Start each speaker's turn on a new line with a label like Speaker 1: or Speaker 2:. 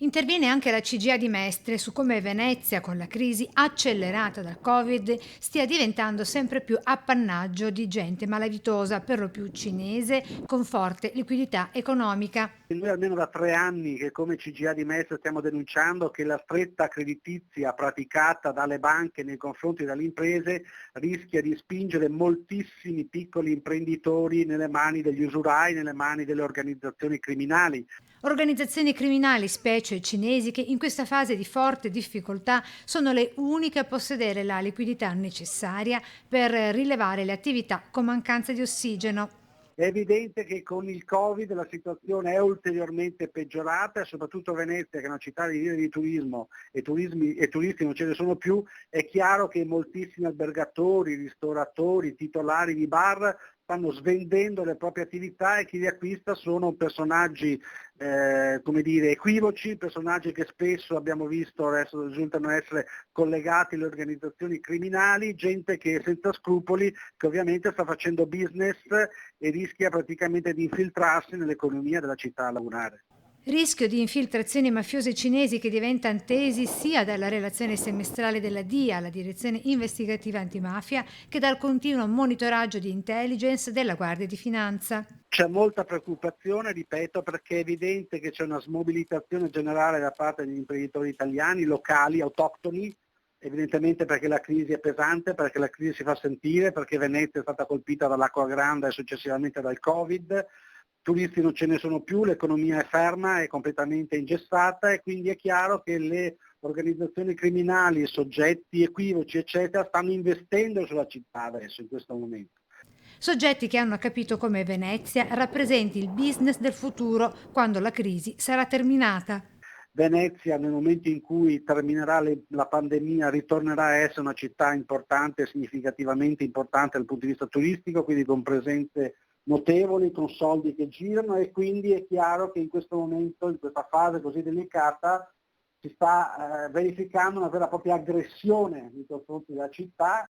Speaker 1: Interviene anche la CGIA di Mestre su come Venezia, con la crisi accelerata dal Covid, stia diventando sempre più appannaggio di gente malavitosa, per lo più cinese, con forte liquidità economica.
Speaker 2: Noi almeno da 3 anni che come CGIA di Mestre stiamo denunciando che la stretta creditizia praticata dalle banche nei confronti delle imprese rischia di spingere moltissimi piccoli imprenditori nelle mani degli usurai, nelle mani delle organizzazioni criminali.
Speaker 1: Organizzazioni criminali, specie cinesi, che in questa fase di forte difficoltà sono le uniche a possedere la liquidità necessaria per rilevare le attività con mancanza di ossigeno.
Speaker 2: È evidente che con il Covid la situazione è ulteriormente peggiorata e soprattutto Venezia, che è una città di turismo e turisti non ce ne sono più, è chiaro che moltissimi albergatori, ristoratori, titolari di bar stanno svendendo le proprie attività e chi li acquista sono personaggi come dire, equivoci, personaggi che spesso abbiamo visto adesso risultano essere collegati alle organizzazioni criminali, gente che senza scrupoli, che ovviamente sta facendo business e rischia praticamente di infiltrarsi nell'economia della città a lavorare.
Speaker 1: Rischio di infiltrazioni mafiose cinesi che diventa tesi sia dalla relazione semestrale della DIA, la Direzione Investigativa Antimafia, che dal continuo monitoraggio di intelligence della Guardia di Finanza.
Speaker 2: C'è molta preoccupazione, ripeto, perché è evidente che c'è una smobilitazione generale da parte degli imprenditori italiani, locali, autoctoni, evidentemente perché la crisi è pesante, perché la crisi si fa sentire, perché Venezia è stata colpita dall'acqua grande e successivamente dal Covid, turisti non ce ne sono più, l'economia è ferma, è completamente ingessata e quindi è chiaro che le organizzazioni criminali, soggetti equivoci, eccetera, stanno investendo sulla città adesso, in questo momento.
Speaker 1: Soggetti che hanno capito come Venezia rappresenti il business del futuro quando la crisi sarà terminata.
Speaker 2: Venezia nel momento in cui terminerà la pandemia ritornerà a essere una città importante, significativamente importante dal punto di vista turistico, quindi con presenze notevoli, con soldi che girano e quindi è chiaro che in questo momento, in questa fase così delicata, si sta verificando una vera e propria aggressione nei confronti della città.